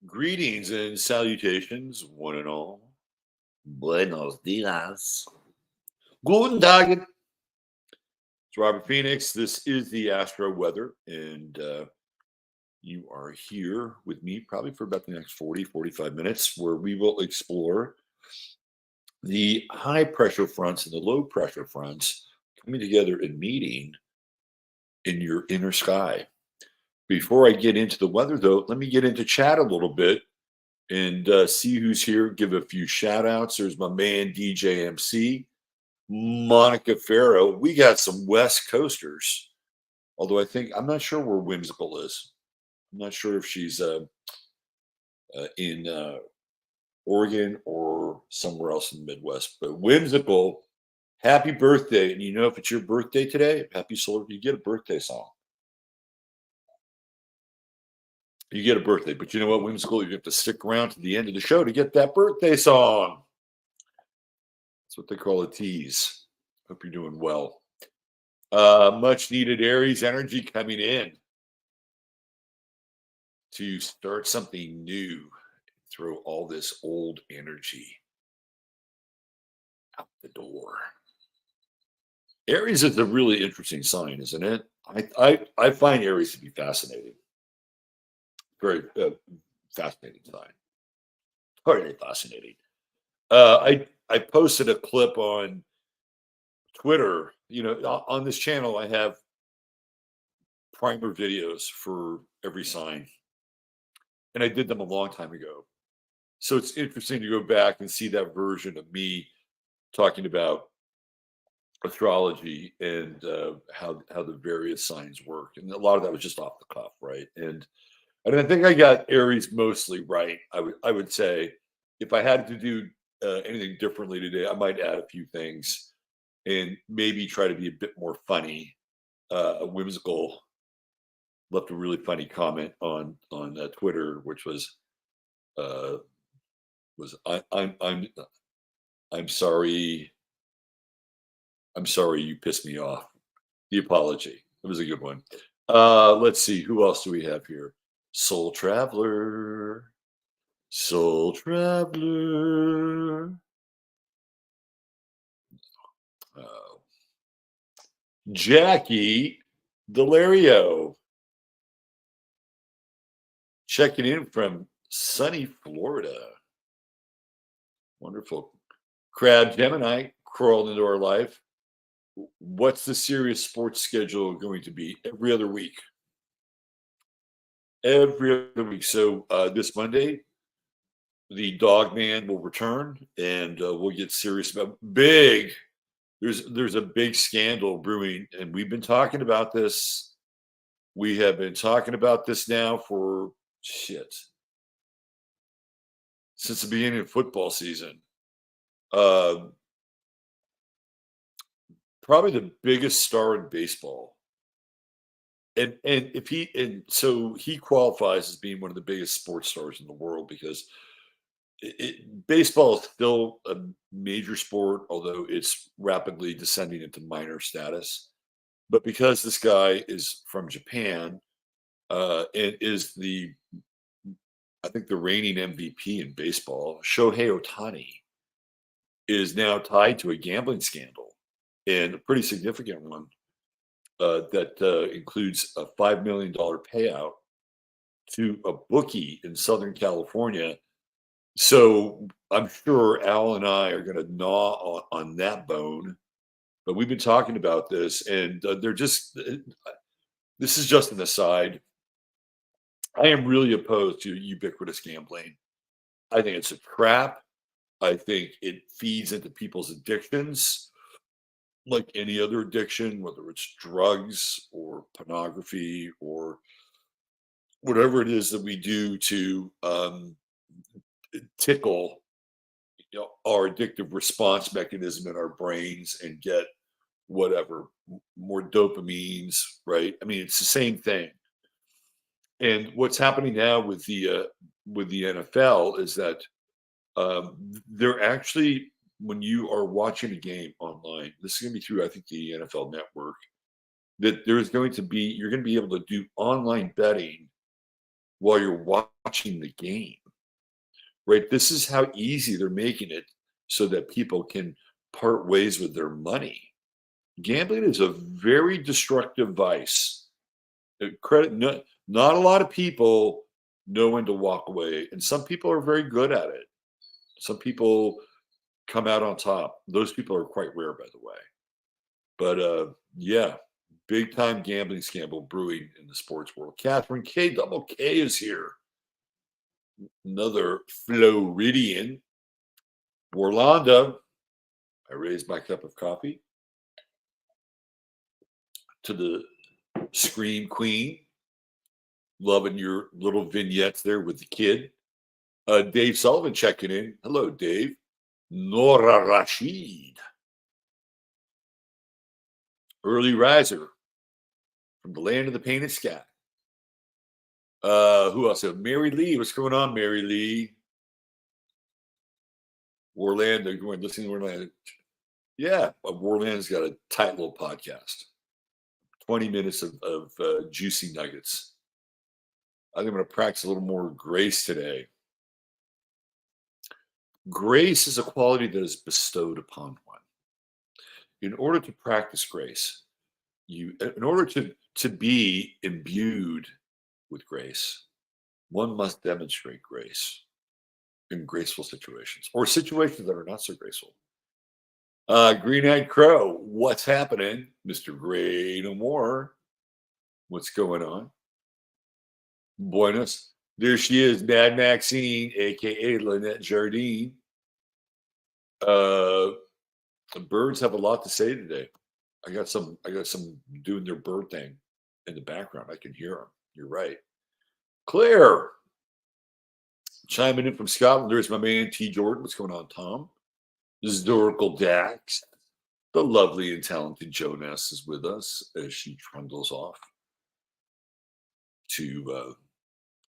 Greetings and salutations, one and all. Buenos dias. Guten Tag. It's Robert Phoenix. This is the Astro Weather, and you are here with me probably for about the next 45 minutes, where we will explore the high pressure fronts and the low pressure fronts coming together and meeting in your inner sky. Before I get into the weather, though, let me get into chat a little bit and see who's here. Give a few shout outs. There's my man DJ MC, Monica Farrow. We got some West Coasters, although I'm not sure where Whimsical is. I'm not sure if she's in Oregon or somewhere else in the Midwest. But Whimsical, happy birthday. And if it's your birthday today, happy solar, you get a birthday song. You get a birthday, but you know what, Whimsical, you have to stick around to the end of the show to get that birthday song. That's what they call a tease. Hope you're doing well. Much needed Aries energy coming in to start something new, throw all this old energy out the door. Aries is a really interesting sign, isn't it? I find Aries to be fascinating. Very fascinating sign. Very fascinating. I posted a clip on Twitter. On this channel, I have primer videos for every sign, and I did them a long time ago. So it's interesting to go back and see that version of me talking about astrology and how the various signs work, and a lot of that was just off the cuff, right? And I think I got Aries mostly right. I would say if I had to do anything differently today, I might add a few things and maybe try to be a bit more funny. Whimsical left a really funny comment on Twitter, which was I'm sorry. I'm sorry you pissed me off. The apology. It was a good one. Let's see. Who else do we have here? Soul Traveler. Soul Traveler. Jackie Delario. Checking in from sunny Florida. Wonderful. Crab Gemini crawled into our life. What's the serious sports schedule going to be? Every other week. Every other week. So this Monday, the Dog Man will return, and we'll get serious about big. There's a big scandal brewing, and we've been talking about this. We have been talking about this now for since the beginning of football season. Probably the biggest star in baseball. And so he qualifies as being one of the biggest sports stars in the world because baseball is still a major sport, although it's rapidly descending into minor status. But because this guy is from Japan and is I think the reigning MVP in baseball, Shohei Ohtani, is now tied to a gambling scandal, and a pretty significant one. That includes a $5 million payout to a bookie in Southern California. So I'm sure Al and I are going to gnaw on that bone. But we've been talking about this, and this is just an aside. I am really opposed to ubiquitous gambling. I think it's a trap. I think it feeds into people's addictions, like any other addiction, whether it's drugs or pornography or whatever it is that we do to tickle our addictive response mechanism in our brains and get whatever more dopamines, right? I mean, it's the same thing. And what's happening now with the NFL is that they're actually, when you are watching a game online, this is going to be through, I think, the NFL Network, that you're going to be able to do online betting while you're watching the game, right? This is how easy they're making it so that people can part ways with their money. Gambling is a very destructive vice. Credit, not a lot of people know when to walk away, and some people are very good at it. Some people come out on top. Those people are quite rare, by the way. But yeah, big time gambling scandal brewing in the sports world. Catherine K. Double K is here. Another Floridian. Orlando. I raised my cup of coffee to the Scream Queen. Loving your little vignettes there with the kid. Dave Sullivan checking in. Hello, Dave. Nora Rashid. Early riser from the land of the painted sky. Who else? Mary Lee. What's going on, Mary Lee? Orlando. Going listening to Orlando. Yeah, Orlando's got a tight little podcast. 20 minutes of juicy nuggets. I think I'm going to practice a little more grace today. Grace is a quality that is bestowed upon one. In order to practice grace, in order to be imbued with grace, one must demonstrate grace in graceful situations or situations that are not so graceful. Green-eyed Crow, what's happening? Mr. Gray no more. What's going on? Buenos. There she is, Mad Maxine, aka Lynette Jardine. The birds have a lot to say today. I got some doing their bird thing in the background. I can hear them. You're right. Claire chiming in from Scotland. There's my man T. Jordan. What's going on, Tom? Historical Dax. The lovely and talented Jonas is with us as she trundles off to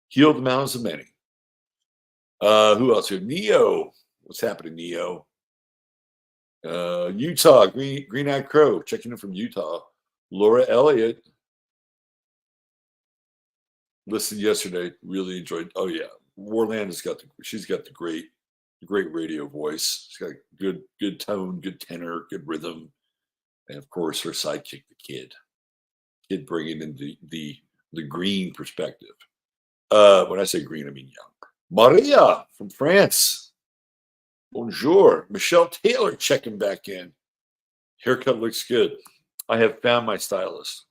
heal the mouths of many. Who else here? Neo. What's happening, Neo? Utah, Green-eyed Crow, checking in from Utah. Laura Elliott. Listened yesterday, really enjoyed. Oh yeah, Orlando's she's got the great radio voice. She's got good tone, good tenor, good rhythm, and of course her sidekick, the kid bringing in the green perspective. When I say green, I mean young. Maria from France. Bonjour. Michelle Taylor checking back in. Haircut looks good. I have found my stylist.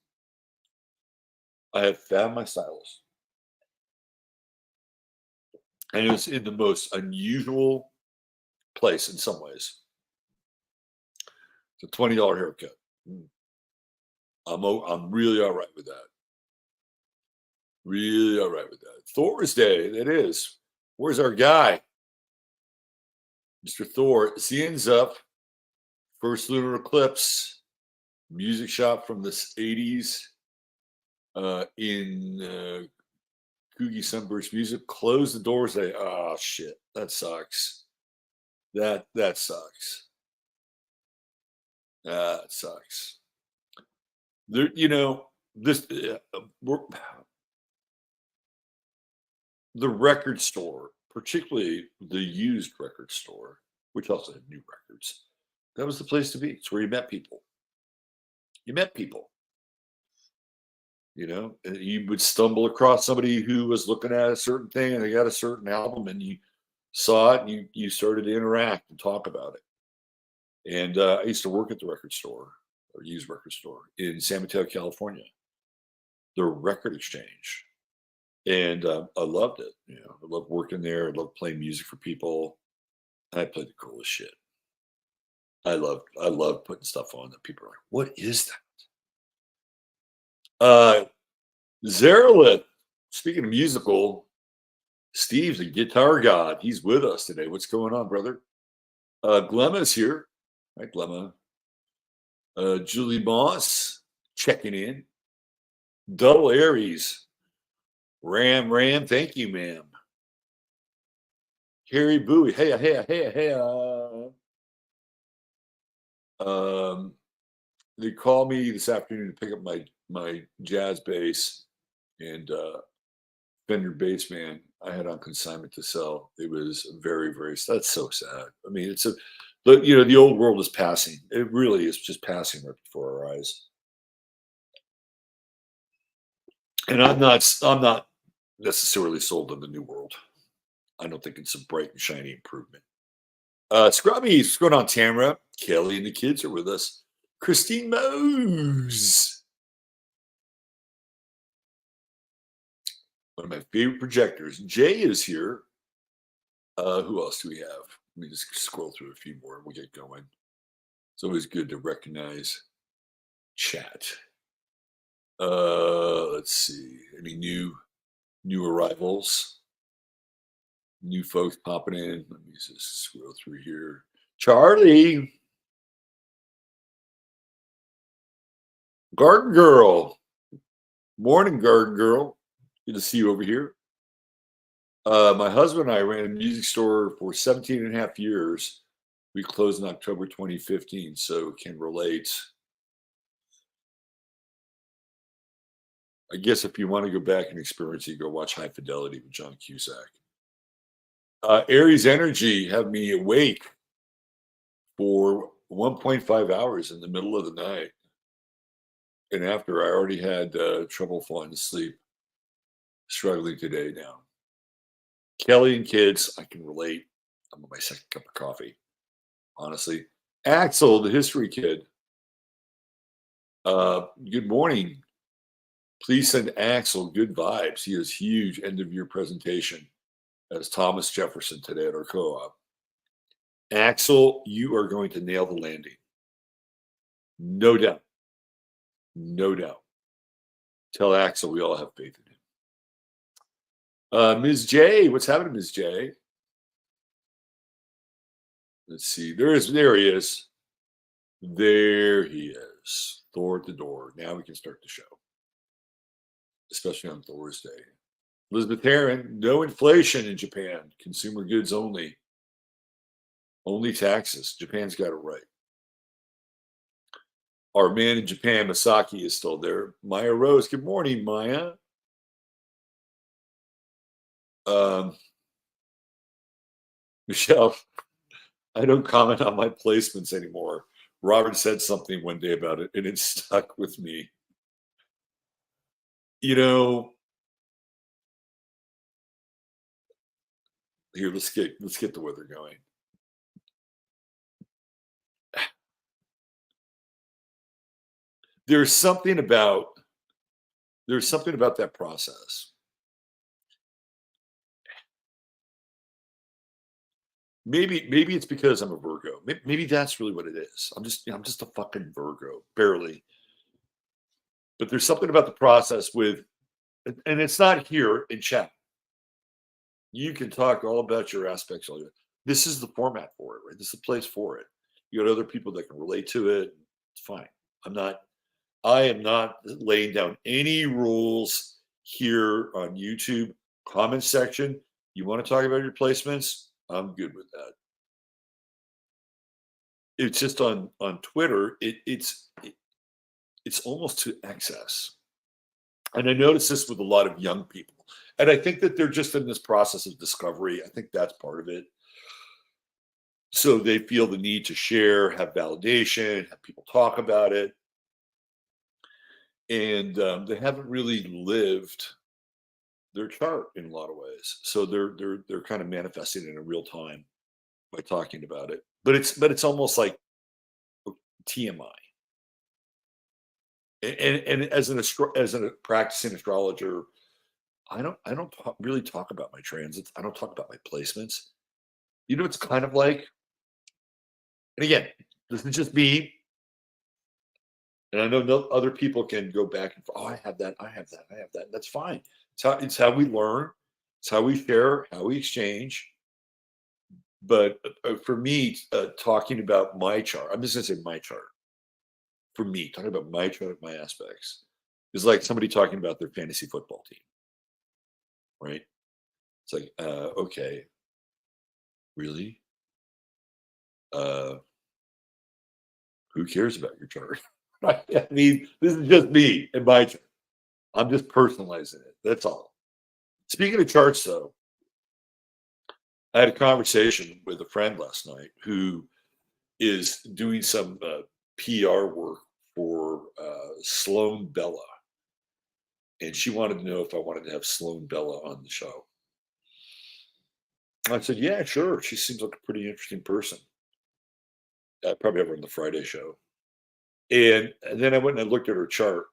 And it was in the most unusual place in some ways. It's a $20 haircut. I'm really all right with that. Really all right with that. Thursday, that is. Where's our guy? Mr. Thor. Zien's up. First lunar eclipse. Music shop from the 80s in Coogie Sunburst Music. Close the doors. Oh shit, that sucks. That sucks. That sucks. There, this the record store, particularly the used record store, which also had new records. That was the place to be. It's where you met people. And you would stumble across somebody who was looking at a certain thing and they got a certain album and you saw it and you started to interact and talk about it. And I used to work at the record store or used record store in San Mateo, California, the Record Exchange. And I loved it. I loved working there. I loved playing music for people. I played the coolest shit. I love putting stuff on that people are like, what is that? Zarelith, speaking of musical, Steve's a guitar god. He's with us today. What's going on, brother? Glemma's here. Hi, Glemma. Julie Moss checking in. Double Aries. Ram, thank you, ma'am. Harry Bowie. Hey. They called me this afternoon to pick up my jazz bass and Fender bass, man, I had on consignment to sell. It was very, very. That's so sad. I mean, the old world is passing. It really is just passing right before our eyes. And I'm not necessarily sold on the new world. I don't think it's a bright and shiny improvement. Scrubby, what's going on, Tamara? Kelly and the kids are with us. Christine Mose, one of my favorite projectors. Jay is here. Who else do we have? Let me just scroll through a few more and we'll get going. It's always good to recognize chat. Let's see. Any new arrivals? New folks popping in. Let me just scroll through here. Charlie. Garden Girl. Morning, Garden Girl. Good to see you over here. My husband and I ran a music store for 17 and a half years. We closed in October 2015, so can relate. I guess if you want to go back and experience it, go watch High Fidelity with John Cusack. Aries energy had me awake for 1.5 hours in the middle of the night. And after I already had trouble falling asleep, struggling today now. Kelly and kids, I can relate. I'm on my second cup of coffee, honestly. Axel, the history kid. Good morning. Please send Axel good vibes. He has huge end of year presentation as Thomas Jefferson today at our co-op. Axel, you are going to nail the landing. No doubt. No doubt. Tell Axel we all have faith in him. Ms. J, what's happening, Ms. J? Let's see. There he is. There he is. Thor at the door. Now we can start the show. Especially on Thor's Day. Elizabeth Heron, no inflation in Japan. Consumer goods only. Only taxes. Japan's got it right. Our man in Japan, Masaki, is still there. Maya Rose, good morning, Maya. Michelle, I don't comment on my placements anymore. Robert said something one day about it, and it stuck with me. You know, here, let's get the weather going. There's something about that process. Maybe it's because I'm a Virgo. Maybe that's really what it is. I'm just a fucking Virgo, barely. But there's something about the process with, and it's not here in chat. You can talk all about your aspects. This is the format for it, right? This is the place for it. You got other people that can relate to it. It's fine. I am not laying down any rules here on YouTube comment section. You want to talk about your placements? I'm good with that. It's just on Twitter. It's almost to excess. And I notice this with a lot of young people. And I think that they're just in this process of discovery. I think that's part of it. So they feel the need to share, have validation, have people talk about it. And they haven't really lived their chart in a lot of ways. So they're kind of manifesting it in real time by talking about it. But it's almost like TMI. And as a practicing astrologer, I don't really talk about my transits. I don't talk about my placements. You know, it's kind of like, and again, this is just me. And I know no other people can go back and, oh, I have that. That's fine. It's how we learn. It's how we share, how we exchange. But for me, talking about my chart, I'm just going to say my chart. For me, talking about my chart, my aspects, is like somebody talking about their fantasy football team. Right? It's like, okay, really? Who cares about your chart? Right? I mean, this is just me and my chart. I'm just personalizing it. That's all. Speaking of charts, though, I had a conversation with a friend last night who is doing some PR work for Sloan Bella, and she wanted to know if I wanted to have Sloan Bella on the show. I said, "Yeah, sure. She seems like a pretty interesting person. I'd probably have her on the Friday show." And then I went and I looked at her chart.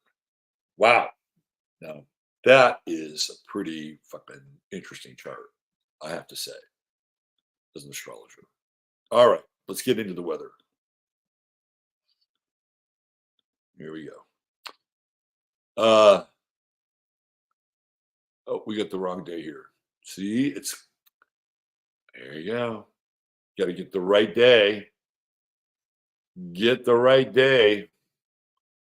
Wow, now that is a pretty fucking interesting chart, I have to say, as an astrologer. All right, let's get into the weather. Here we go. Uh, oh, we got the wrong day here. See, it's there you go. Got to get the right day. Get the right day.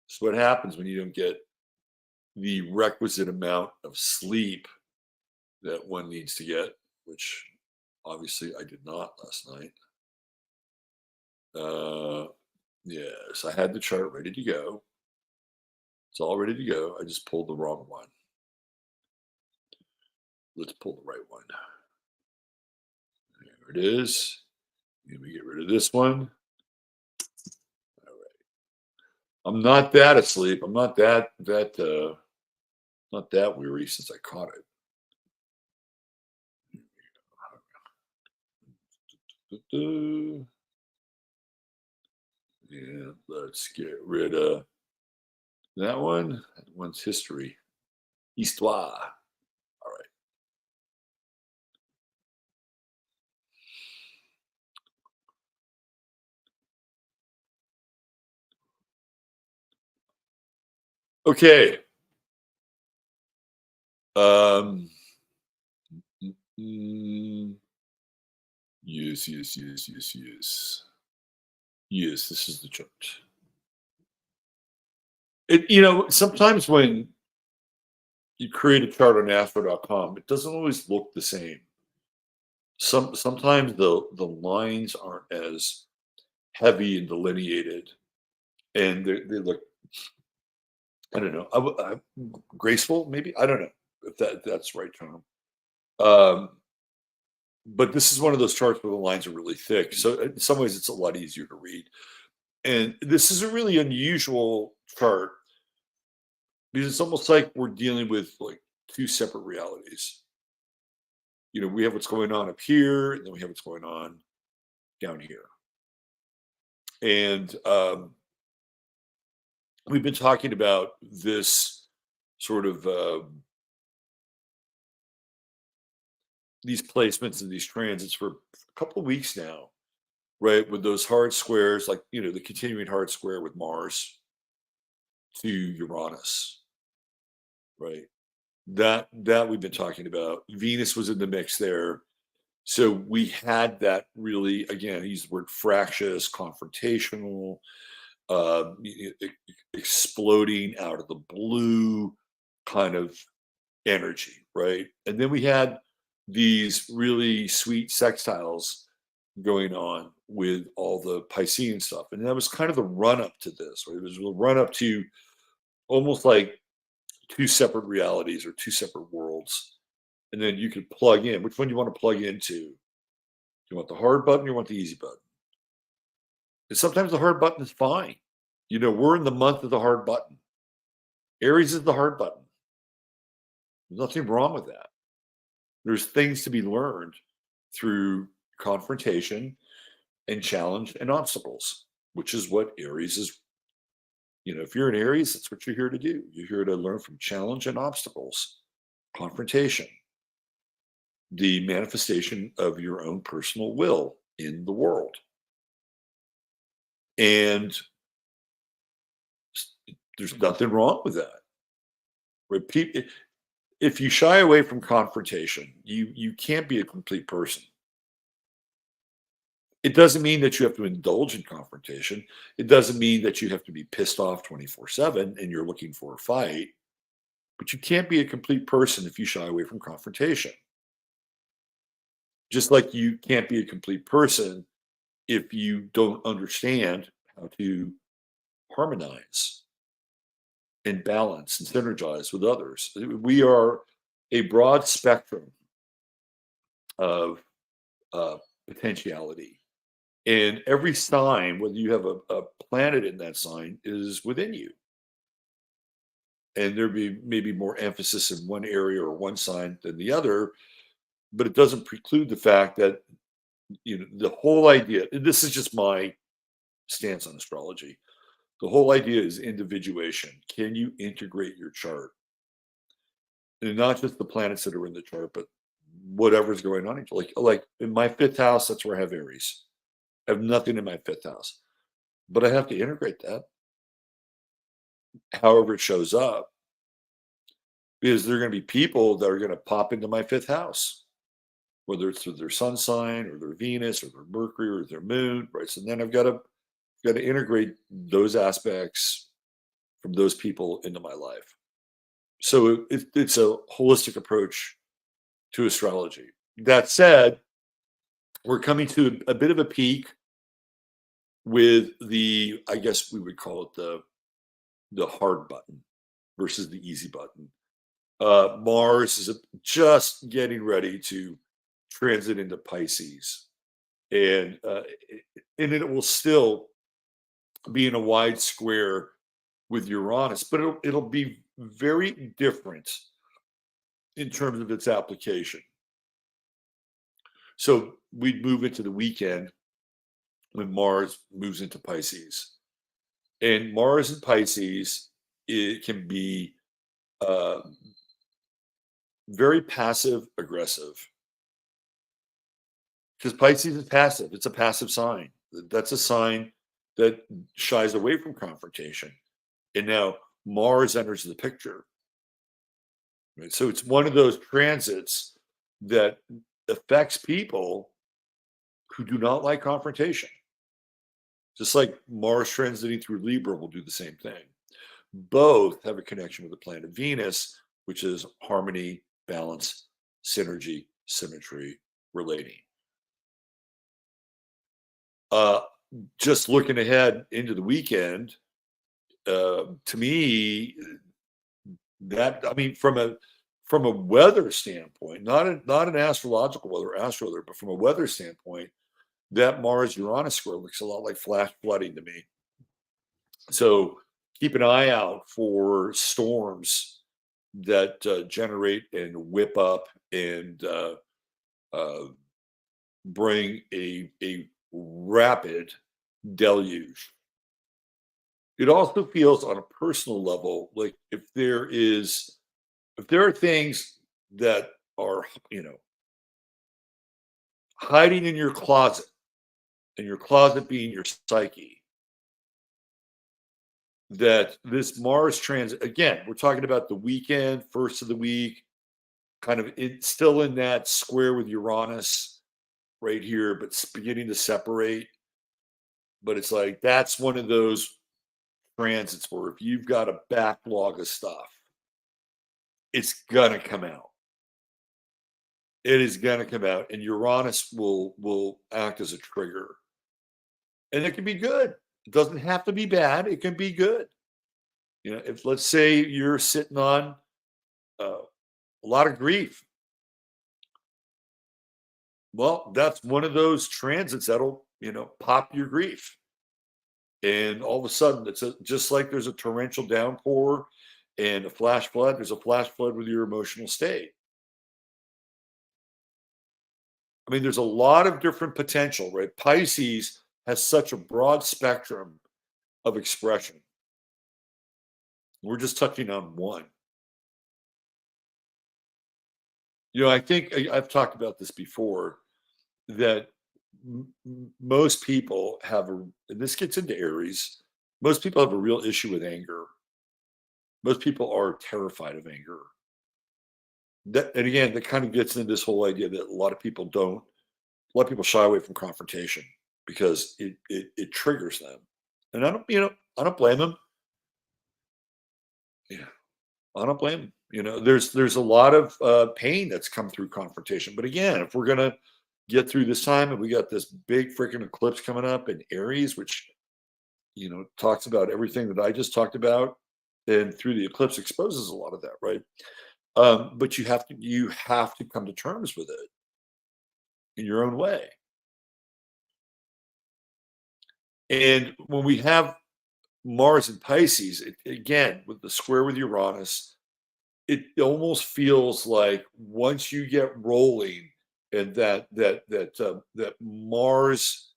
That's what happens when you don't get the requisite amount of sleep that one needs to get, which obviously I did not last night. Yes, I had the chart ready to go. It's all ready to go. I just pulled the wrong one. Let's pull the right one. There it is. Let me get rid of this one. All right. I'm not that asleep. I'm not that weary since I caught it. Yeah, let's get rid of that one. That one's history. Histoire. All right. Okay. Um, mm, yes, yes, yes, yes, yes. Yes, this is the chart. Sometimes when you create a chart on astro.com, it doesn't always look the same. Sometimes the lines aren't as heavy and delineated, and they look, I don't know, graceful, maybe. I don't know if that's the right term. Um, but this is one of those charts where the lines are really thick. So in some ways, it's a lot easier to read. And this is a really unusual chart because it's almost like we're dealing with like two separate realities. We have what's going on up here, and then we have what's going on down here. And we've been talking about this sort of these placements and these transits for a couple of weeks now, right? With those hard squares, like the continuing hard square with Mars to Uranus, right? That we've been talking about. Venus was in the mix there. So we had that really, again, he's the word fractious, confrontational, exploding out of the blue kind of energy, right? And then we had these really sweet sextiles going on with all the Piscean stuff. And that was kind of the run up to this, right? It was the run up to almost like two separate realities or two separate worlds. And then you could plug in which one you want to plug into. Do you want the hard button or you want the easy button? And sometimes the hard button is fine. We're in the month of the hard button. Aries is the hard button. There's nothing wrong with that. There's things to be learned through confrontation and challenge and obstacles, which is what Aries is. If you're an Aries, that's what you're here to do. You're here to learn from challenge and obstacles, confrontation, the manifestation of your own personal will in the world. And there's nothing wrong with that. Right? If you shy away from confrontation, you can't be a complete person. It doesn't mean that you have to indulge in confrontation. It doesn't mean that you have to be pissed off 24/7 and you're looking for a fight. But you can't be a complete person if you shy away from confrontation. Just like you can't be a complete person if you don't understand how to harmonize and balance and synergize with others. We are a broad spectrum of uh, potentiality. And every sign, whether you have a planet in that sign, is within you. And there be maybe more emphasis in one area or one sign than the other, but it doesn't preclude the fact that the whole idea. And this is just my stance on astrology. The whole idea is individuation. Can you integrate your chart, and not just the planets that are in the chart, but whatever's going on? Like in my fifth house, that's where I have Aries. I have nothing in my fifth house, but I have to integrate that however it shows up, because there are going to be people that are going to pop into my fifth house, whether it's through their sun sign or their Venus or their Mercury or their moon, right? So then I've got to integrate those aspects from those people into my life. So it's a holistic approach to astrology. That said, we're coming to a bit of a peak with I guess we would call it the hard button versus the easy button. Mars is just getting ready to transit into Pisces, and it will still be in a wide square with Uranus, but it'll be very different in terms of its application. So we'd move into the weekend when Mars moves into Pisces. And Mars in Pisces, it can be uh, very passive aggressive, because Pisces is passive. It's a passive sign. That's a sign that shies away from confrontation. And now Mars enters the picture. Right? So it's one of those transits that affects people who do not like confrontation. Just like Mars transiting through Libra will do the same thing. Both have a connection with the planet Venus, which is harmony, balance, synergy, symmetry, relating. Just looking ahead into the weekend, to me, from a weather standpoint, not an astrological weather, astro weather, but from a weather standpoint, that Mars Uranus square looks a lot like flash flooding to me. So keep an eye out for storms that generate and whip up and uh, bring a rapid deluge. It also feels on a personal level like if there are things that are hiding in your closet, and your closet being your psyche, that this Mars transit, again, we're talking about the weekend, first of the week, kind of still in that square with Uranus right here, but it's beginning to separate. But it's like that's one of those transits where if you've got a backlog of stuff, it's gonna come out. It is gonna come out, and Uranus will act as a trigger, and it can be good. It doesn't have to be bad. It can be good. If let's say you're sitting on a lot of grief, well, that's one of those transits that'll pop your grief, and all of a sudden just like there's a torrential downpour and a flash flood. There's a flash flood with your emotional state. I mean, there's a lot of different potential, right? Pisces has such a broad spectrum of expression. We're just touching on one. I think I've talked about this before, that most people and this gets into Aries, most people have a real issue with anger. Most people are terrified of anger. And again, that kind of gets into this whole idea that a lot of people shy away from confrontation because it triggers them. And I don't blame them. Yeah, I don't blame them. There's a lot of pain that's come through confrontation. But again, if we're gonna get through this time, and we got this big freaking eclipse coming up in Aries, which talks about everything that I just talked about, and through the eclipse exposes a lot of that, right? But you have to come to terms with it in your own way. And when we have Mars and Pisces, again, with the square with Uranus, it almost feels like once you get rolling and that Mars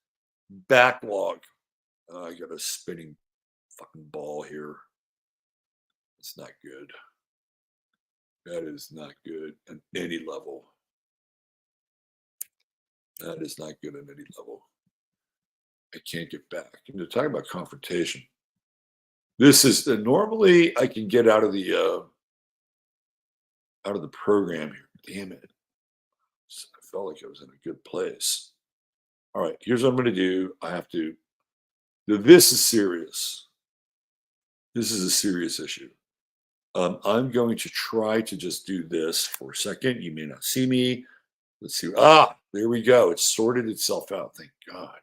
backlog, I got a spinning fucking ball here. It's not good. That is not good at any level. That is not good at any level. I can't get back. And they're talking about confrontation. This is normally I can get out of the program here. Damn it. I felt like I was in a good place. All right, here's what I'm going to do. I have to. This is serious. This is a serious issue. I'm going to try to just do this for a second. You may not see me. Let's see. Ah, there we go. It sorted itself out. Thank God.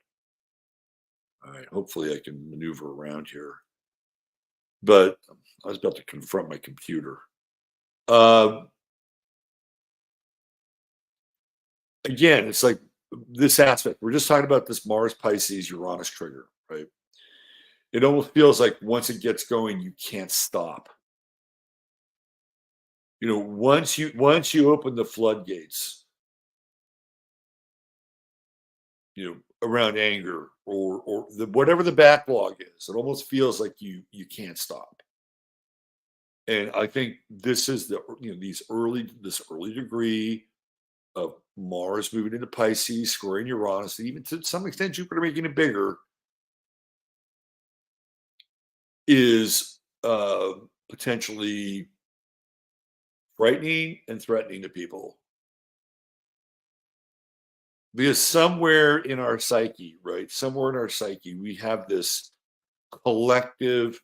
All right. Hopefully, I can maneuver around here. But I was about to confront my computer. Um, Again, it's like this aspect. We're just talking about this Mars Pisces Uranus trigger, right? It almost feels like once it gets going, you can't stop. Once you open the floodgates, around anger or whatever the backlog is, it almost feels like you can't stop. And I think this is this early degree of Mars moving into Pisces, squaring Uranus, and even to some extent Jupiter making it bigger, is potentially frightening and threatening to people. Because somewhere in our psyche, right? Somewhere in our psyche, we have this collective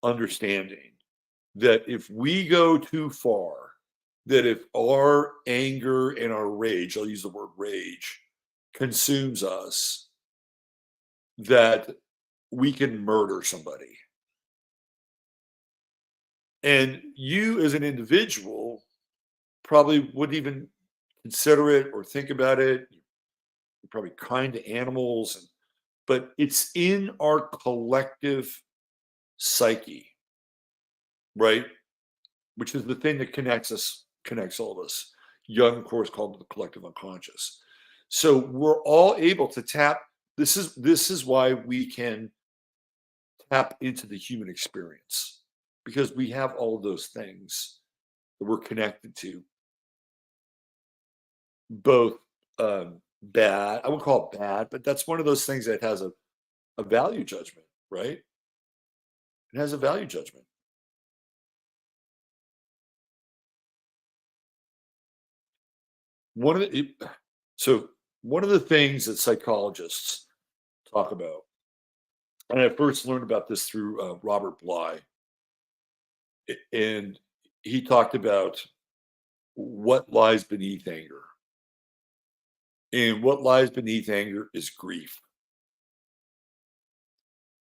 understanding that if we go too far, that if our anger and our rage, I'll use the word rage, consumes us, that we can murder somebody. And you as an individual probably wouldn't even consider it or think about it. You're probably kind to animals, but it's in our collective psyche, right? Which is the thing that connects all of us. Jung, of course, called it the collective unconscious. So we're all able to tap. This is why we can tap into the human experience, because we have all of those things that we're connected to, both bad. I would call it bad, but that's one of those things that has a value judgment, right? It has a value judgment. One of the it- so one of the things that psychologists talk about, and I first learned about this through Robert Bly, and he talked about what lies beneath anger, and what lies beneath anger is grief,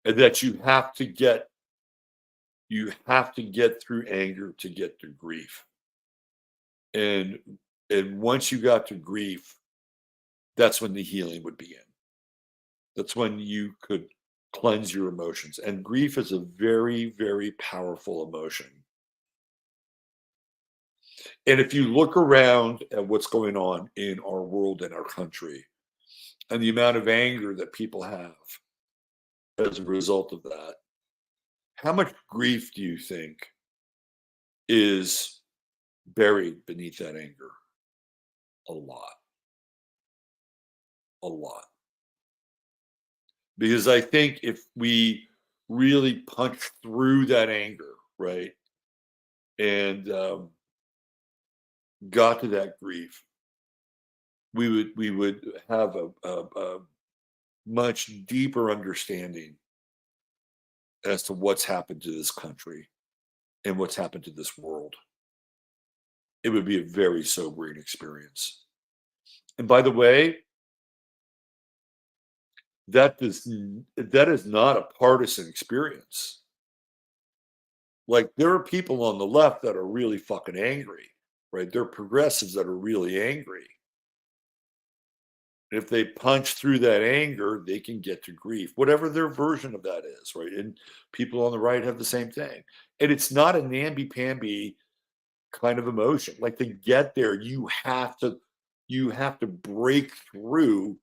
and that you have to get through anger to get to grief, and once you got to grief, that's when the healing would begin. That's when you could cleanse your emotions. And grief is a very, very powerful emotion. And if you look around at what's going on in our world and our country and the amount of anger that people have as a result of that, how much grief do you think is buried beneath that anger? A lot, a lot. Because I think if we really punch through that anger, right, and got to that grief, we would have a much deeper understanding as to what's happened to this country and what's happened to this world. It would be a very sobering experience. And by the way, that is not a partisan experience. Like, there are people on the left that are really fucking angry, right? There are progressives that are really angry. If they punch through that anger, they can get to grief, whatever their version of that is, right? And people on the right have the same thing. And it's not a namby-pamby kind of emotion. Like, to get there, you have to break through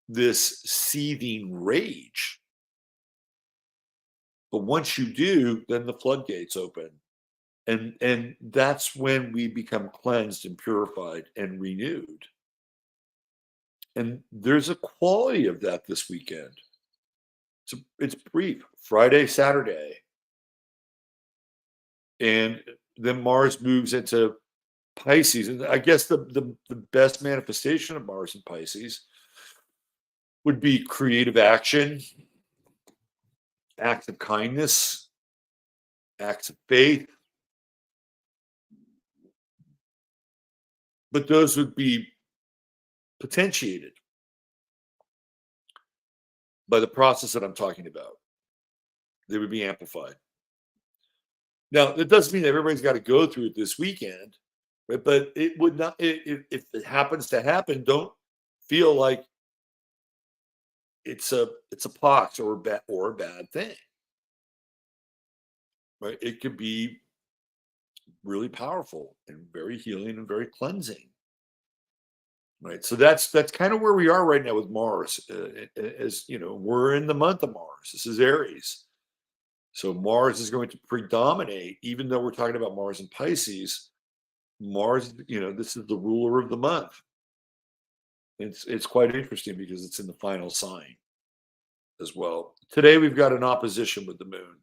this seething rage. But once you do, then the floodgates open. And that's when we become cleansed and purified and renewed. And there's a quality of that this weekend. It's brief, Friday, Saturday, and then Mars moves into Pisces. And I guess the best manifestation of Mars in Pisces would be creative action, acts of kindness, acts of faith. But those would be potentiated by the process that I'm talking about. They would be amplified. Now, that doesn't mean that everybody's got to go through it this weekend, right? But it would not, if it happens to happen, don't feel like it's a pox or a bad thing, right? It could be really powerful and very healing and very cleansing, right? So that's kind of where we are right now with Mars. As you know, we're in the month of Mars. This is Aries. So Mars is going to predominate, even though we're talking about Mars and Pisces. Mars, this is the ruler of the month. It's quite interesting because it's in the final sign as well. Today we've got an opposition with the moon,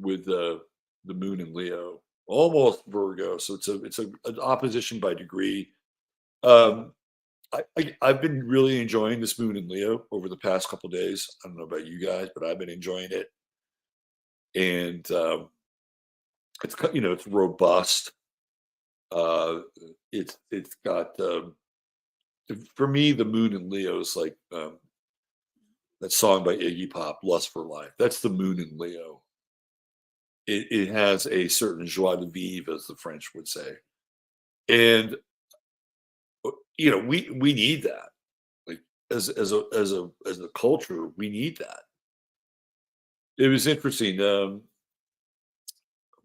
with the moon in Leo, almost Virgo. So it's an opposition by degree. Um, I've been really enjoying this moon in Leo over the past couple of days. I don't know about you guys, but I've been enjoying it, and it's robust. Uh, it's got for me, the moon in Leo is like that song by Iggy Pop, "Lust for Life." That's the moon in Leo. It has a certain joie de vivre, as the French would say, and we need that. Like, as a culture, we need that. It was interesting.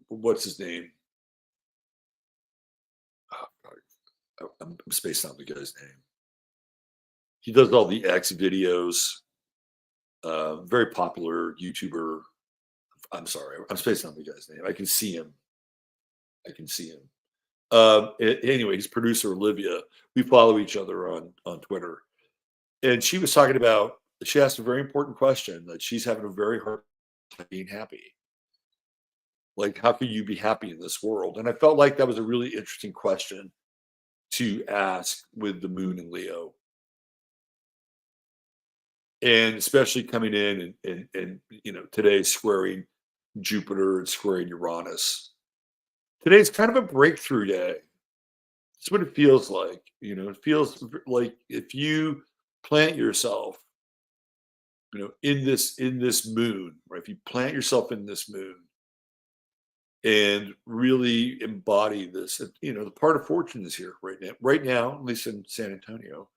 What's his name? Oh, God, I'm spacing out the guy's name. He does all the X videos. Very popular YouTuber. I'm sorry, I'm spacing out the guy's name. I can see him. I can see him. Anyway, his producer Olivia. We follow each other on Twitter, and she was talking about. She asked a very important question that she's having a very hard time being happy. Like, how can you be happy in this world? And I felt like that was a really interesting question to ask with the moon in Leo, and especially coming in and today squaring Jupiter and squaring Uranus. Today's kind of a breakthrough day. It's what it feels like. It feels like if you plant yourself, in this moon, right? If you plant yourself in this moon and really embody this, the part of fortune is here right now. Right now, at least in San Antonio,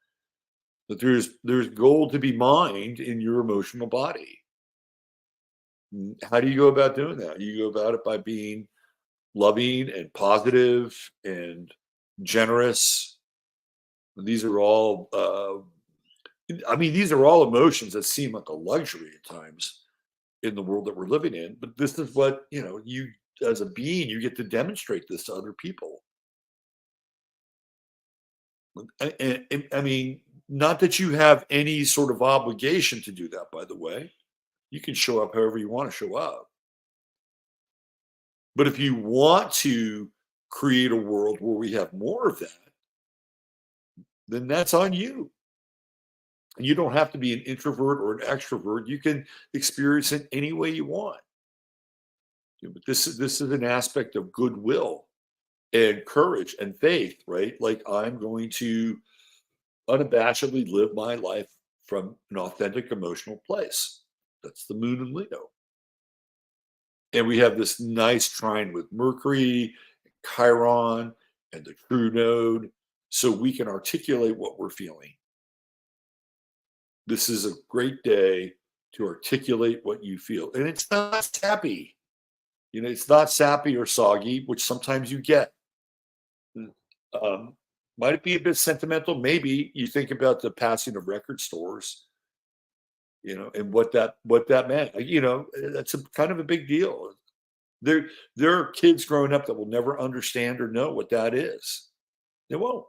that there's gold to be mined in your emotional body. How do you go about doing that? You go about it by being loving and positive and generous. These are all, these are all emotions that seem like a luxury at times in the world that we're living in. But this is what, you as a being, you get to demonstrate this to other people. And I mean, not that you have any sort of obligation to do that, by the way. You can show up however you want to show up. But if you want to create a world where we have more of that, then that's on you. You don't have to be an introvert or an extrovert. You can experience it any way you want. But this is an aspect of goodwill and courage and faith, right? Like, I'm going to unabashedly live my life from an authentic emotional place. That's the moon in Leo. And we have this nice trine with Mercury, Chiron, and the true node, so we can articulate what we're feeling. This is a great day to articulate what you feel. And it's not sappy. It's not sappy or soggy, which sometimes you get. Um, might it be a bit sentimental? Maybe. You think about the passing of record stores, and what that meant. That's a kind of a big deal. There are kids growing up that will never understand or know what that is. They won't.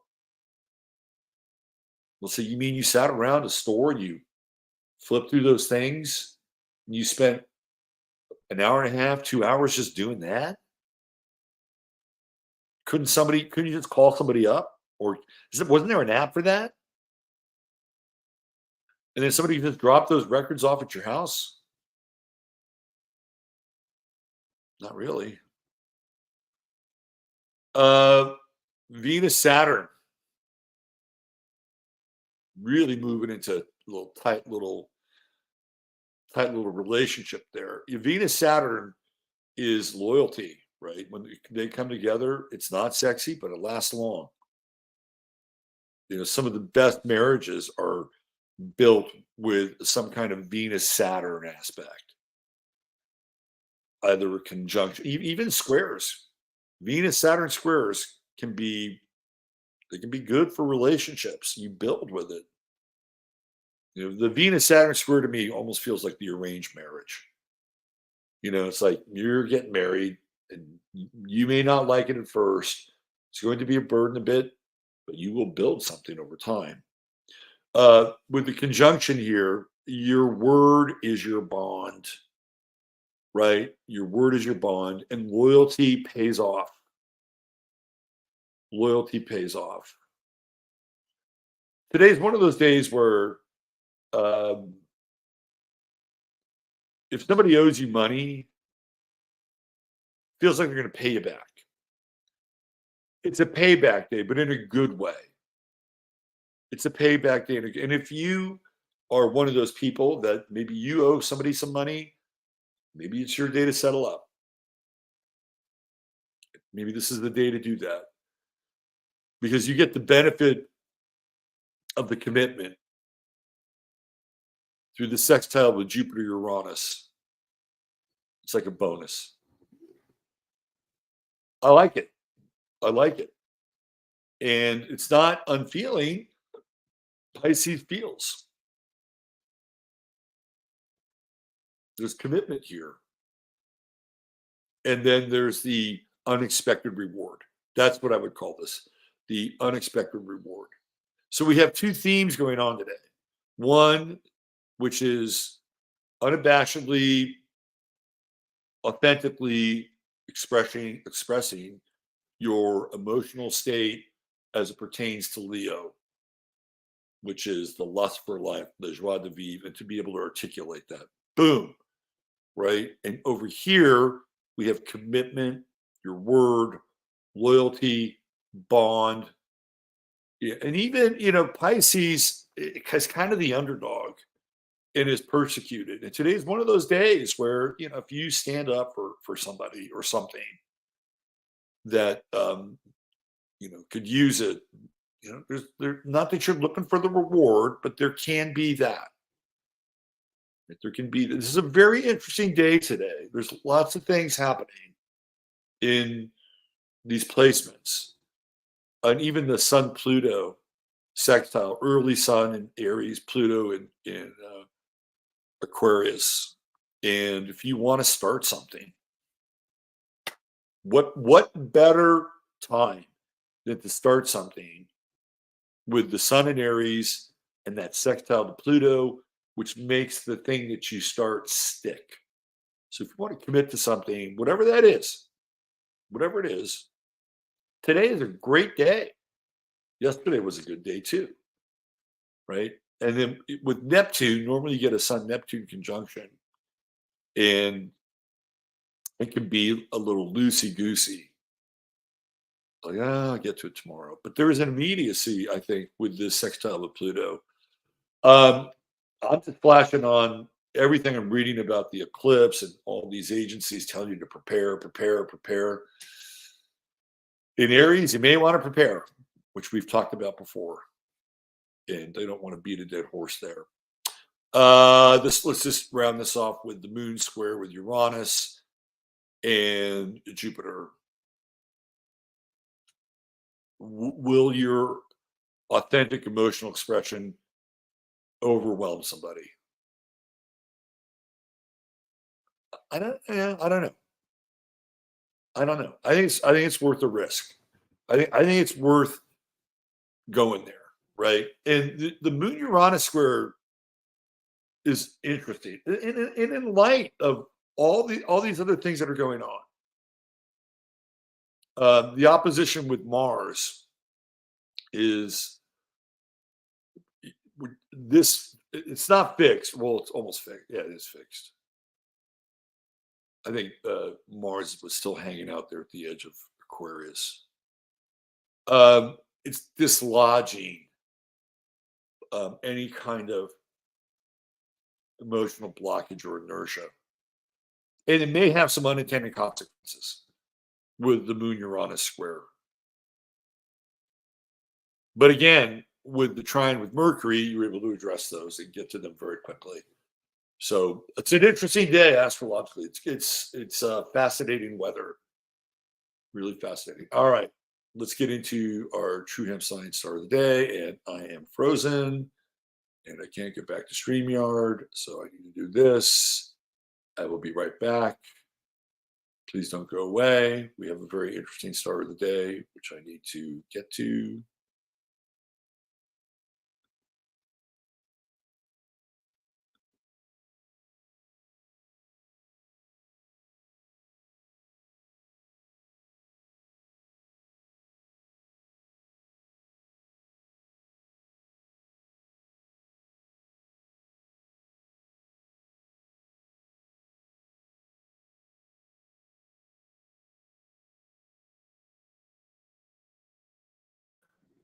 Well, so you mean you sat around a store and you flipped through those things and you spent an hour and a half, 2 hours just doing that? Couldn't you just call somebody up? Or wasn't there an app for that? And then somebody just dropped those records off at your house? Not really. Uh, Venus, Saturn, really moving into a tight little relationship there. Venus, Saturn is loyalty, right? When they come together, it's not sexy, but it lasts long. Some of the best marriages are built with some kind of Venus Saturn aspect, either a conjunction, even squares. Venus Saturn squares can be good for relationships. You build with it. The Venus Saturn square to me almost feels like the arranged marriage. It's like you're getting married and you may not like it at first. It's going to be a burden a bit, but you will build something over time. With the conjunction here, your word is your bond, right? Your word is your bond, and loyalty pays off. Loyalty pays off. Today's one of those days where um, if somebody owes you money, feels like they're going to pay you back. It's a payback day, but in a good way. It's a payback day. And if you are one of those people that maybe you owe somebody some money, maybe it's your day to settle up. Maybe this is the day to do that because you get the benefit of the commitment through the sextile with Jupiter Uranus. It's like a bonus. I like it. I like it. And it's not unfeeling. Pisces feels. There's commitment here. And then there's the unexpected reward. That's what I would call this, the unexpected reward. So we have two themes going on today. One, which is unabashedly, authentically expressing your emotional state as it pertains to Leo, which is the lust for life, the joie de vivre, and to be able to articulate that. Boom. Right. And over here, we have commitment, your word, loyalty, bond. Yeah, and even, Pisces is kind of the underdog and is persecuted. And today is one of those days where, if you stand up for somebody or something that, could use it, there's not that you're looking for the reward, but there can be that. There can be, this is a very interesting day today. There's lots of things happening in these placements. And even the Sun Pluto sextile, early Sun in Aries, Pluto in Aquarius. And if you want to start something, what better time than to start something with the Sun in Aries and that sextile to Pluto, which makes the thing that you start stick. So if you want to commit to something, whatever it is, today is a great day. Yesterday was a good day too, right? And then with Neptune, normally you get a Sun-Neptune conjunction, and it can be a little loosey-goosey. Like, I'll get to it tomorrow. But there is an immediacy, I think, with this sextile of Pluto. I'm just flashing on everything I'm reading about the eclipse and all these agencies telling you to prepare, prepare, prepare. In Aries, you may want to prepare, which we've talked about before, and I don't want to beat a dead horse there. Let's just round this off with the moon square with Uranus and Jupiter. Will your authentic emotional expression overwhelm somebody? I don't know. I don't know. I think it's worth the risk. I think it's worth going there, right? And the Moon Uranus square is interesting, and in light of all these other things that are going on. The opposition with Mars is this. It's not fixed. Well, it's almost fixed. Yeah, it is fixed. I think Mars was still hanging out there at the edge of Aquarius. It's dislodging any kind of emotional blockage or inertia. And it may have some unintended consequences with the Moon Uranus square. But again, with the trine with Mercury, you're able to address those and get to them very quickly. So it's an interesting day astrologically. It's fascinating weather. Really fascinating. All right, let's get into our True Hemp Science star of the day. And I am frozen and I can't get back to StreamYard. So I need to do this. I will be right back. Please don't go away. We have a very interesting star of the day, which I need to get to.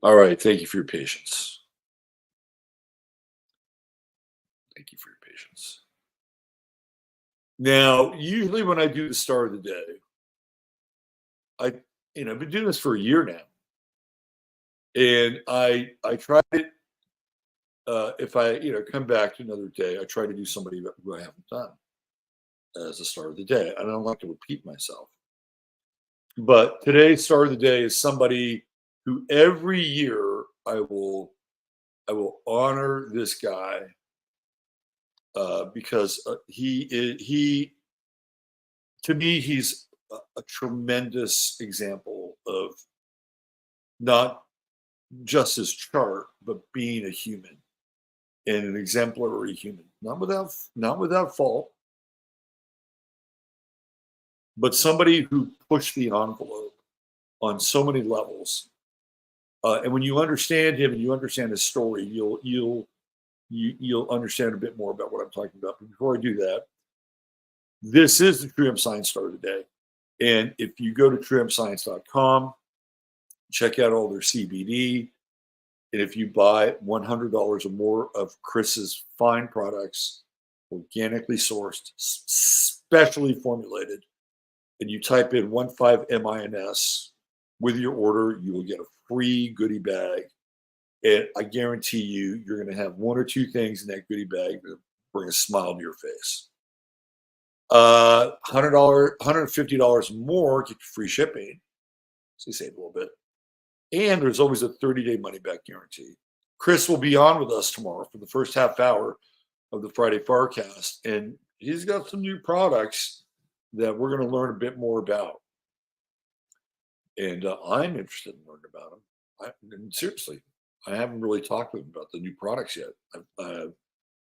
All right. Thank you for your patience. Thank you for your patience. Now, usually when I do the star of the day, I've been doing this for a year now, and I tried it. If I come back to another day, I try to do somebody who I haven't done as a star of the day. I don't like to repeat myself, but today's star of the day is somebody who every year I will honor this guy because he to me he's a tremendous example of not just his chart but being a human and an exemplary human, not without fault, but somebody who pushed the envelope on so many levels. And when you understand him and you understand his story, you'll understand a bit more about what I'm talking about. But before I do that, this is the True Hemp Science Star of the Day. And if you go to truehempscience.com, check out all their CBD. And if you buy $100 or more of Chris's fine products, organically sourced, specially formulated, and you type in 15MINS with your order, you will get a free goodie bag. And I guarantee you're going to have one or two things in that goodie bag that bring a smile to your face. $100, $150 more, get you free shipping. So you save a little bit. And there's always a 30-day money-back guarantee. Chris will be on with us tomorrow for the first half hour of the Friday Farcast. And he's got some new products that we're going to learn a bit more about. And I'm interested in learning about them. And seriously, I haven't really talked to him about the new products yet.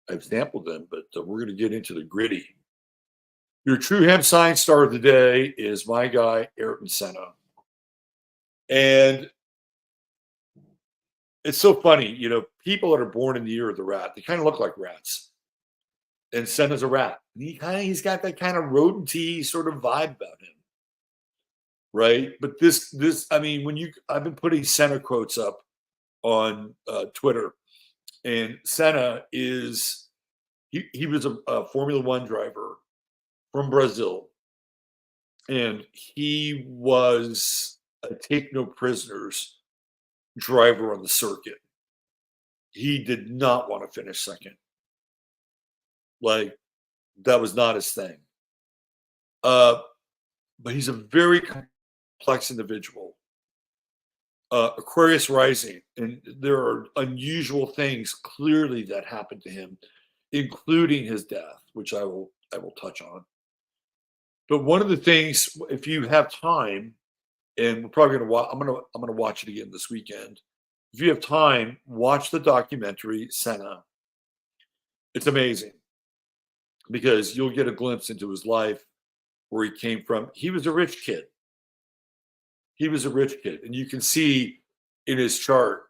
I've sampled them, but we're going to get into the gritty. Your True Hemp Science Star of the Day is my guy, Ayrton Senna. And it's so funny, people that are born in the year of the rat, they kind of look like rats. And Senna's a rat. And he's got that kind of rodent-y sort of vibe about him. Right? But I've been putting Senna quotes up on Twitter, and Senna is He was a Formula One driver from Brazil, and he was a take no prisoners driver on the circuit. He did not want to finish second. Like, that was not his thing. Uh, but he's a very complex individual. Aquarius rising, and there are unusual things clearly that happened to him, including his death, which I will touch on. But one of the things, if you have time, and we're probably gonna watch, I'm gonna watch it again this weekend. If you have time, watch the documentary Senna. It's amazing because you'll get a glimpse into his life, where he came from. He was a rich kid. He was a rich kid, and you can see in his chart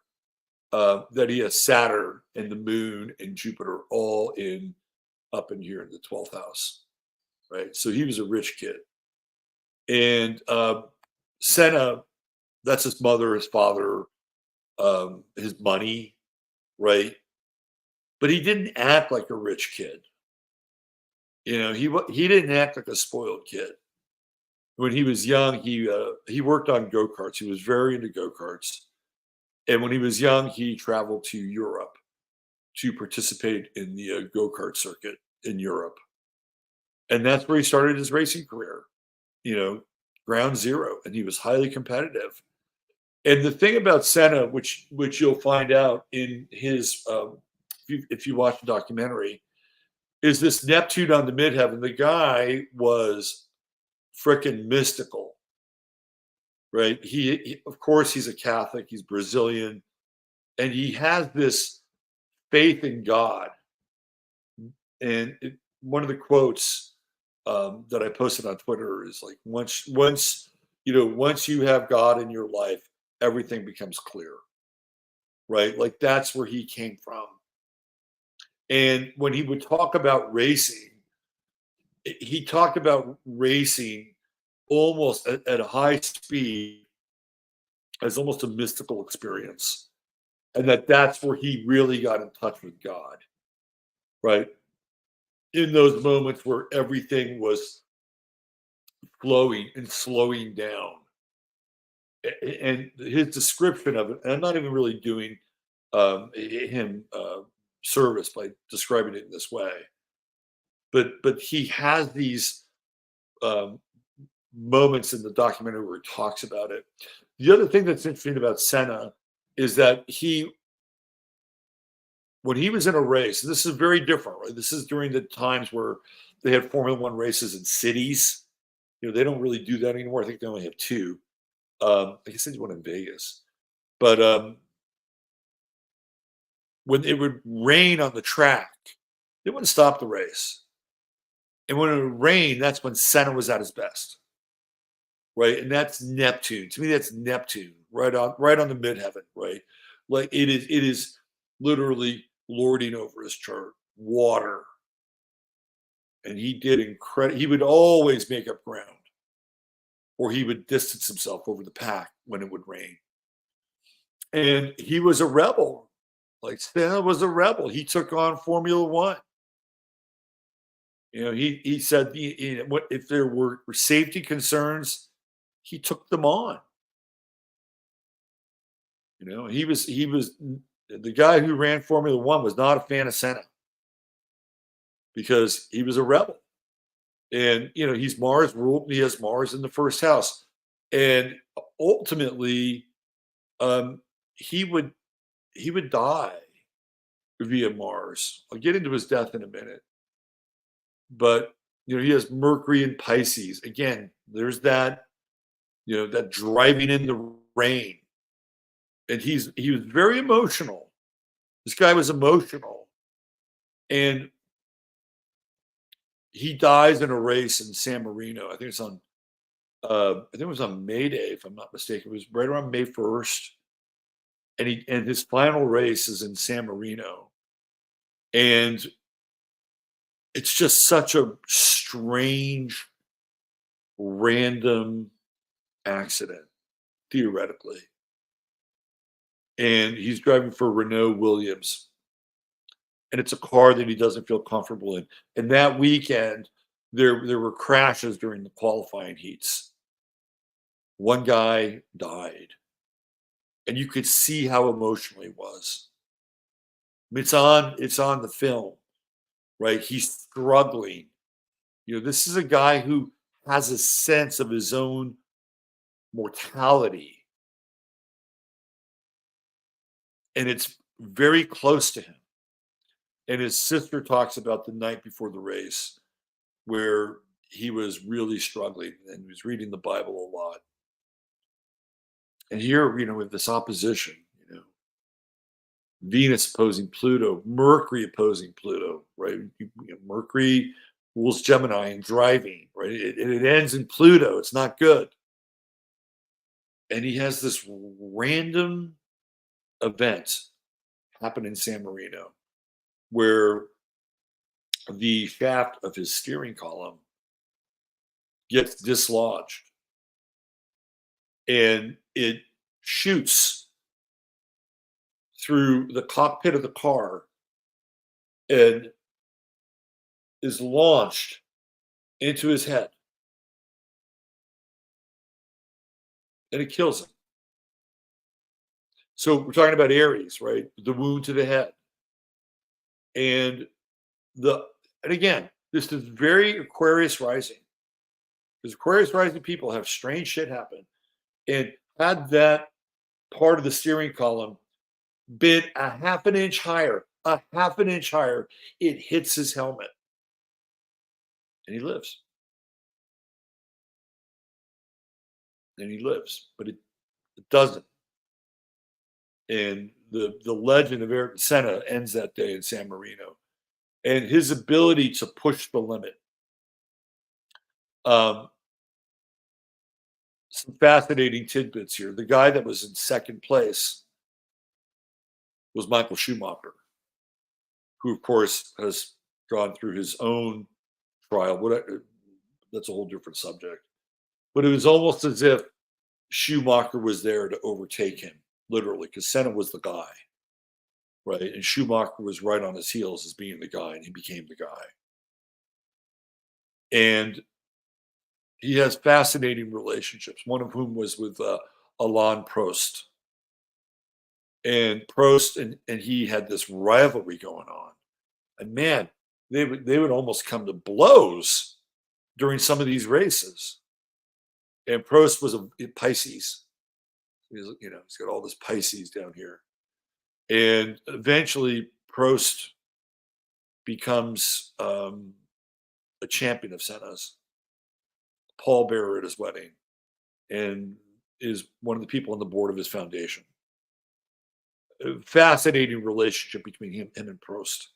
that he has Saturn and the Moon and Jupiter all in up in here in the 12th house, right? So he was a rich kid, and Senna, that's his mother, his father, his money, right? But he didn't act like a rich kid. He didn't act like a spoiled kid. When he was young, he worked on go karts. He was very into go karts, and when he was young, he traveled to Europe to participate in the go kart circuit in Europe, and that's where he started his racing career. You know, ground zero, and he was highly competitive. And the thing about Senna, which you'll find out in his, if you watch the documentary, is this Neptune on the midheaven. The guy was freaking mystical, right? Of course, he's a Catholic. He's Brazilian, and he has this faith in God. And one of the quotes that I posted on Twitter is like, once you have God in your life, everything becomes clear, right? Like, that's where he came from. And when he would talk about racing, he talked about racing almost at a high speed as almost a mystical experience, and that's where he really got in touch with God, right? In those moments where everything was flowing and slowing down. And his description of it, and I'm not even really doing him service by describing it in this way, but he has these um, moments in the documentary where he talks about it. The other thing that's interesting about Senna is that when he was in a race, and this is very different, right? This is during the times where they had Formula One races in cities. They don't really do that anymore. I think they only have two. I guess there's one in Vegas. But when it would rain on the track, they wouldn't stop the race. And when it would rain, that's when Senna was at his best, right? And that's Neptune. To me, that's Neptune, right on the midheaven, right? Like, it is literally lording over his chart, water. And he did incredible. He would always make up ground, or he would distance himself over the pack when it would rain. And he was a rebel. Like, Senna was a rebel. He took on Formula One. He said, if there were safety concerns, he took them on. He was the guy who ran Formula One was not a fan of Senna because he was a rebel. And he's Mars ruled. He has Mars in the first house, and ultimately, he would die via Mars. I'll get into his death in a minute, but he has Mercury in Pisces. Again, there's that that driving in the rain, and he was very emotional. This guy was emotional, and he dies in a race in San Marino. I think it's on. I think it was on May Day, if I'm not mistaken. It was right around May 1st, and his final race is in San Marino, and it's just such a strange, random accident, theoretically. And he's driving for Renault Williams, and it's a car that he doesn't feel comfortable in. And that weekend, there were crashes during the qualifying heats. One guy died, and you could see how emotional he was. It's on the film, right? He's struggling. This is a guy who has a sense of his own mortality, and it's very close to him. And his sister talks about the night before the race where he was really struggling and he was reading the Bible a lot. And here, with this opposition, Venus opposing Pluto, Mercury opposing Pluto, right? Mercury rules Gemini and driving, right? It ends in Pluto. It's not good. And he has this random event happen in San Marino where the shaft of his steering column gets dislodged and it shoots through the cockpit of the car and is launched into his head. And it kills him. So we're talking about Aries, right? The wound to the head. And again, this is very Aquarius rising. Because Aquarius rising people have strange shit happen. And had that part of the steering column been a half an inch higher, it hits his helmet. And he lives. But it doesn't. And the legend of Ayrton Senna ends that day in San Marino. And his ability to push the limit. Some fascinating tidbits here. The guy that was in second place was Michael Schumacher, who, of course, has gone through his own trial. That's a whole different subject. But it was almost as if Schumacher was there to overtake him, literally, because Senna was the guy, right? And Schumacher was right on his heels as being the guy, and he became the guy. And he has fascinating relationships, one of whom was with Alain Prost. And Prost and he had this rivalry going on. And man, they would almost come to blows during some of these races. And Prost was a Pisces. He's got all this Pisces down here. And eventually Prost becomes a champion of Senna's, pallbearer at his wedding, and is one of the people on the board of his foundation. A fascinating relationship between him and Prost.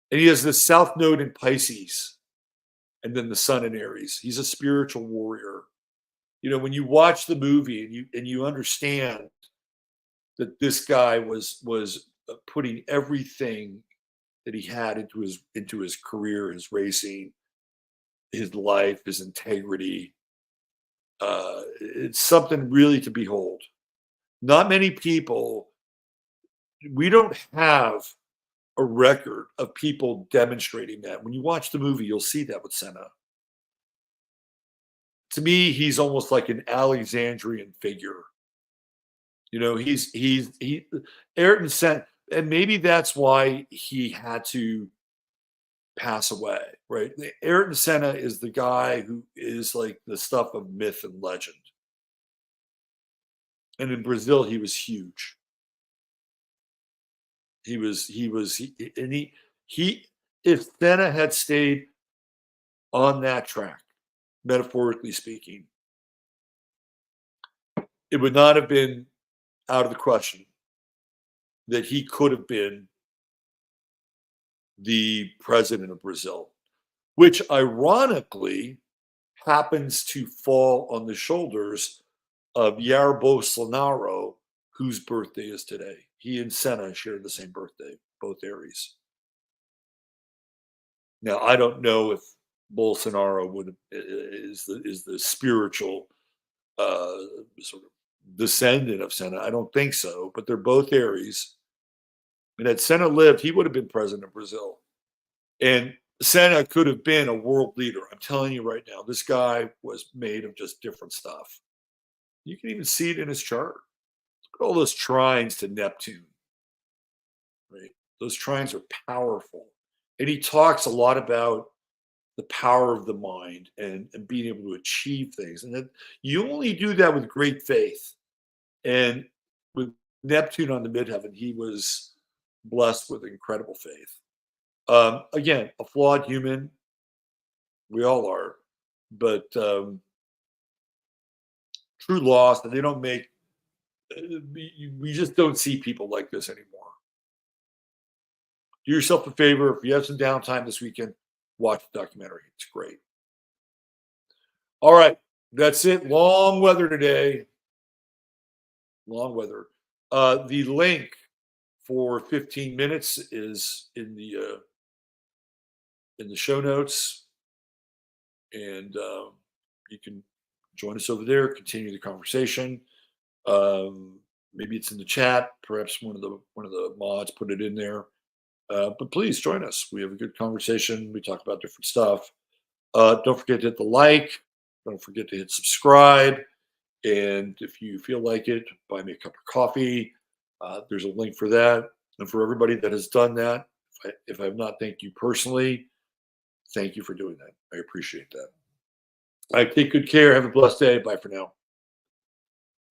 And he has the South Node in Pisces and then the Sun in Aries. He's a spiritual warrior. When you watch the movie and you understand that this guy was putting everything that he had into his career, his racing, his life, his integrity. It's something really to behold. Not many people, we don't have a record of people demonstrating that. When you watch the movie, you'll see that with Senna. To me, he's almost like an Alexandrian figure. Ayrton Senna, and maybe that's why he had to pass away, right? Ayrton Senna is the guy who is like the stuff of myth and legend. And in Brazil, he was huge. If Senna had stayed on that track, metaphorically speaking, it would not have been out of the question that he could have been the president of Brazil, which ironically happens to fall on the shoulders of Jair Bolsonaro, whose birthday is today. He and Senna share the same birthday, both Aries. Now, I don't know if Bolsonaro is the spiritual sort of descendant of Senna. I don't think so, but they're both Aries. And had Senna lived, he would have been president of Brazil. And Senna could have been a world leader. I'm telling you right now, this guy was made of just different stuff. You can even see it in his chart. Look at all those trines to Neptune, right? Those trines are powerful. And he talks a lot about the power of the mind and being able to achieve things. And that you only do that with great faith. And with Neptune on the midheaven, he was blessed with incredible faith. Again, a flawed human, we all are, but true loss, and they don't make, we just don't see people like this anymore. Do yourself a favor. If you have some downtime this weekend, watch the documentary. It's great. All right. That's it. Long weather today. Long weather. The link for 15 minutes is in the show notes, and you can join us over there. Continue the conversation. Maybe it's in the chat. Perhaps one of the mods put it in there. But please join us. We have a good conversation. We talk about different stuff. Don't forget to hit the like. Don't forget to hit subscribe. And if you feel like it, buy me a cup of coffee. There's a link for that. And for everybody that has done that, if I have not thanked you personally, thank you for doing that. I appreciate that. All right, take good care. Have a blessed day. Bye for now.